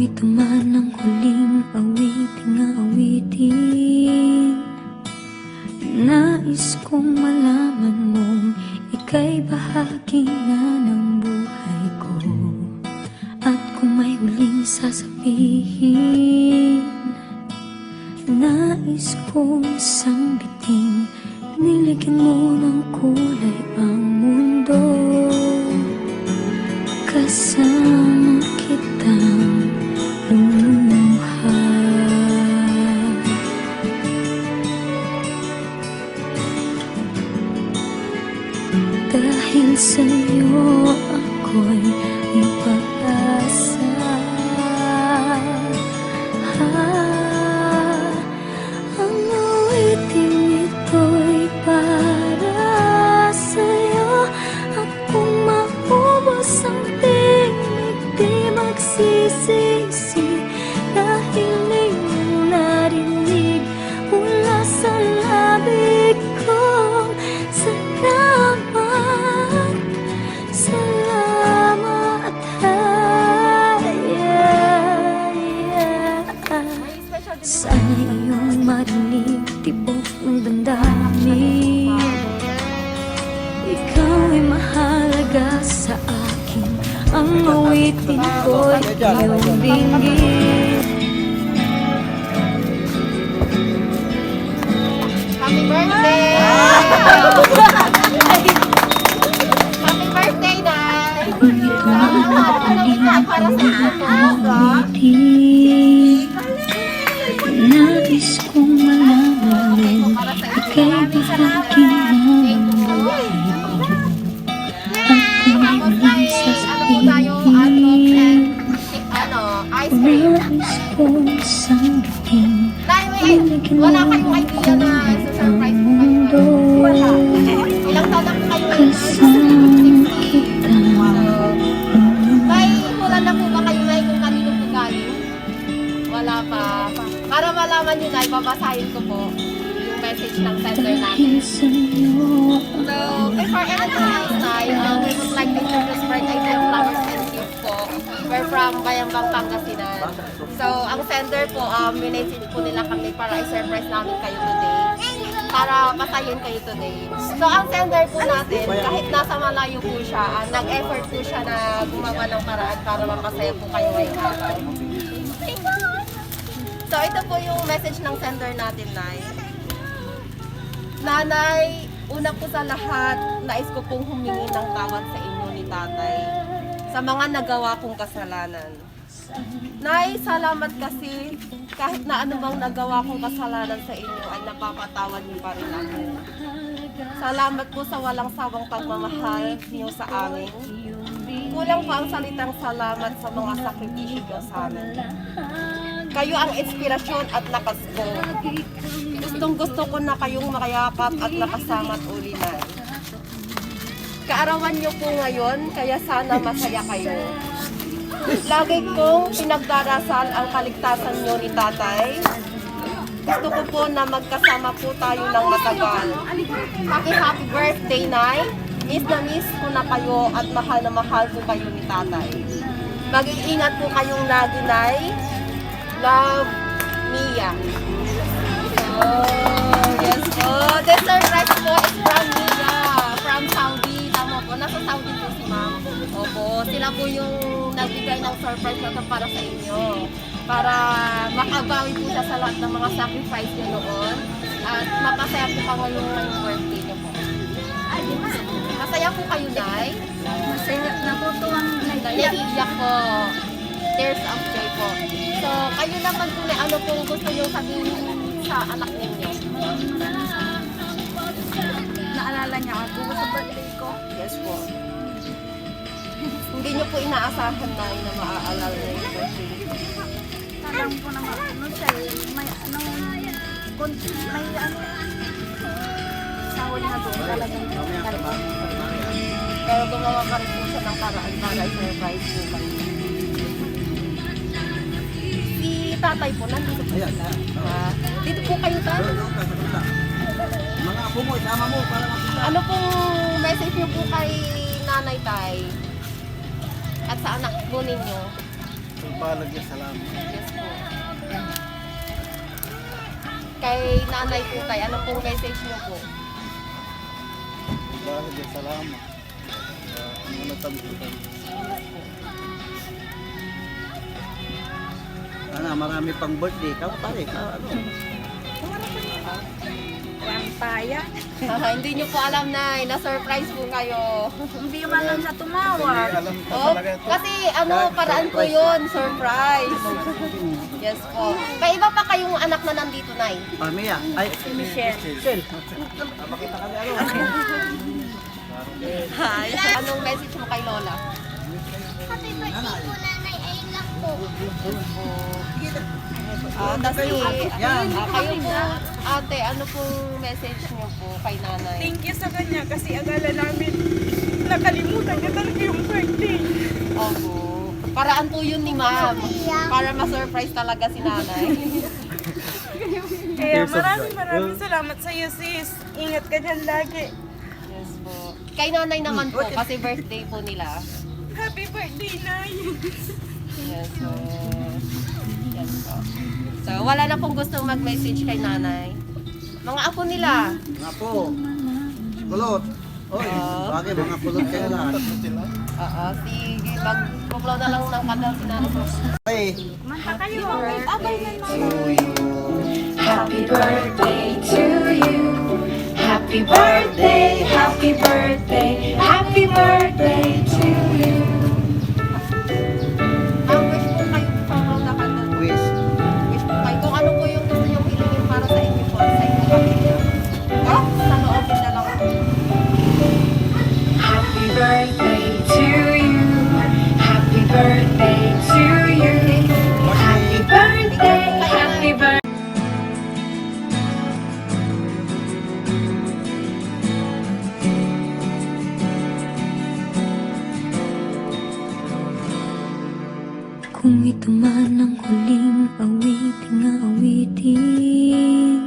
ito man ang huling awiting na awitin. Nais kong malaman mong ika'y bahagi na ng buhay ko. At kung may huling sasabihin, nais kong isang biting nilagyan mo ng kulay ang mundo. Kasama kitang lumuha. Dahil sa'yo ako'y may pag-asa. Ang awiting ito'y para sa'yo. At kung maubos ang tinig, di magsisisi. Dahil iyong narinig mula sa labi ko. Salamat, salamat, sana iyong marinig tibok ng damdamin. Ikaw ay mahalaga sa akin. Ang awitin ko'y iyong dinggin. Happy birthday! Happy birthday, Nay! Para sa awitin. Nais kong malaman ika'y bahagi ng buhay ko. At kung may huling sasabihin, nais kong isang biting wala kayong idea na surprise mo kayo. Ilang taon po kayo kasama kita. May hula na po ba kayo, Nay, kung kanino po galing? Wala pa. Para malaman nyo, Nay, babasahin ko po yung message ng sender natin. So, before anything else, Nay, we would like to introduce Bright Idea Flowers and Gift po. We're from Bayambang, Pangasinan. So, ang sender po, minessage po nila kami para i-surprise namin kayo today. Para pasayin kayo today. So, ang sender po natin, kahit nasa malayo po siya, nag-effort po siya na gumawa ng paraan para mapasaya po kayo ngayong araw. So, ito po yung message ng sender natin, Nay. Nanay, una po sa lahat, nais ko pong humingi ng tawad sa inyo ni Tatay sa mga nagawa kong kasalanan. Nay, salamat kasi kahit na anumang nagawa kong kasalanan sa inyo ay napapatawad niyo pa rin ako. Salamat po sa walang sawang pagmamahal niyo sa amin. Kulang pa ang salitang salamat sa mga sakripisyo niyo sa amin. Kayo ang inspirasyon at lakas ko. Gustong gusto ko na kayong makayakap at nakasama't uli na. Kaarawan niyo po ngayon, kaya sana masaya kayo. Lagi kong pinagdarasal ang kaligtasan niyo ni Tatay. Gusto ko po na magkasama po tayo ng matagal. Happy birthday, Nay. Miss na miss ko na kayo at mahal na mahal po kayo ni Tatay. Mag-iingat po kayong lagi, Nay. Love, Mia. Yes po. The surprise po is from Mia, from Saudi. Tama po, nasa Saudi po si Ma'am. Opo, sila po yung nagbigay ng surprise na to para sa inyo. Para makabawi po siya sa lahat ng mga sacrifice niyo noon. At mapasaya po pa ngayong birthday niyo po. Masaya po kayo, Nay? Masaya, natutuwang Naiiyak po. Tears of joy po. So, kayo naman po na ano pong gusto niyo sabihin sa anak ninyo? naalala niya ako sa birthday ko. Yes po. Hindi niyo po inaasahan na maaalala niya yung birthday. Alam ko naman ano siya may sawol na doon talagang Pero gumawa ka rin po siya ng paraan para i-surprise po kayo. Si tatay po, nandito po sila. Dito po kayo tayo. Mga apo mo, isama mo para makita. Ano pong message niyo po kay Nanay Tay? At sa anak po ninyo? Balag niya salamat. Yes po. Kay nanay po kay, ano pong message niyo po? Balag niya salamat. Ang natambutan. Ana, marami pang birthday. Kamu pare, ano? Pampaya. Hindi niyo po alam na-surprise po kayo. Hindi man lang sa tumawag. Alam ko Oh, talaga ito. kasi ano, paraan po yun, surprise. Yes po. May iba pa kayong anak na nandito, Nay. Mia, ay, Michelle. Michelle. Makita kami ano. Hi. Anong message mo kay Lola? Happy birthday po, nanay. Ayun lang po. Kayo po, ate, ano pong message niyo po kay nanay? Thank you sa kanya kasi akala namin nakalimutan niya talaga yung birthday. Opo. Paraan po yun ni ma'am. Para ma-surprise talaga si nanay. Kaya maraming salamat sa iyo, sis. Ingat ka dyan lagi. Yes po. Kay nanay naman po, kasi birthday po nila. Happy birthday, Nay. Yes po. Yes po. So, wala na pong gustong mag-message kay nanay. Mga apo nila. Nga po. Kulot. Oy, bakit mga kulot kayo lahat? Oo, sige. Mag-blow na lang ng kandang si nanay. Ay, Manta kayo. Abay na na. Happy birthday to you. Happy birthday, happy birthday, happy birthday to you. Ang wish po kayo po na kandang. wish. Wish po kayo. Kung ano po yung gusto niyong ilingin para sa inyo po, sa inyong pamilya. Oh, sa loobin na lang po. Happy birthday to you. Happy birthday to you. Happy birthday, happy birthday. Kung ito man ang huling awitin na awitin,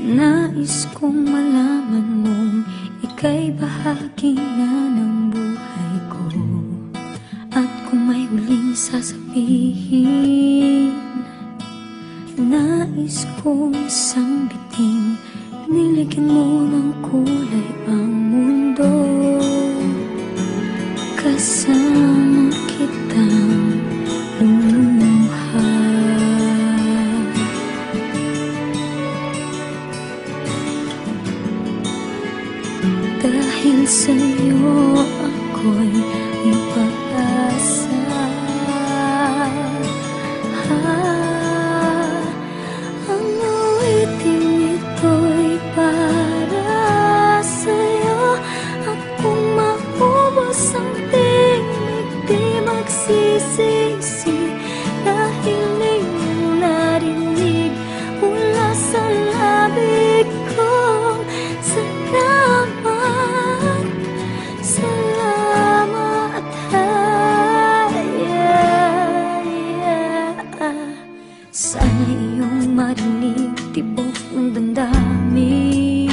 nais kong malaman mong ika'y bahagi na ng buhay ko. At kung may huling sasabihin, nais kong isang biting nilagyan mo ng kulay ang mundo. Kasama kitang lumuha. Dahil sa'yo ako'y may pag-asa. Ang awiting ito'y para sa'yo. At kung maubos ang tinig, di magsisisi. Dahil iyong narinig mula sa labig kong salamat, salamat, sana iyong marinig tibok ng damdamin.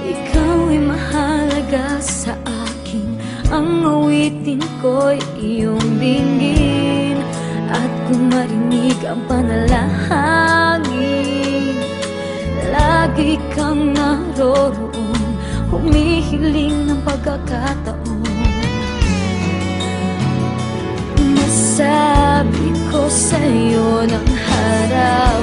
Ikaw ay mahalaga sa akin, ang awitin ko'y iyong dinggin. At kung marinig ang panalangin, lagi kang naroroon, humihiling ng pagkakataon. Masabi ko sa'yo ng harap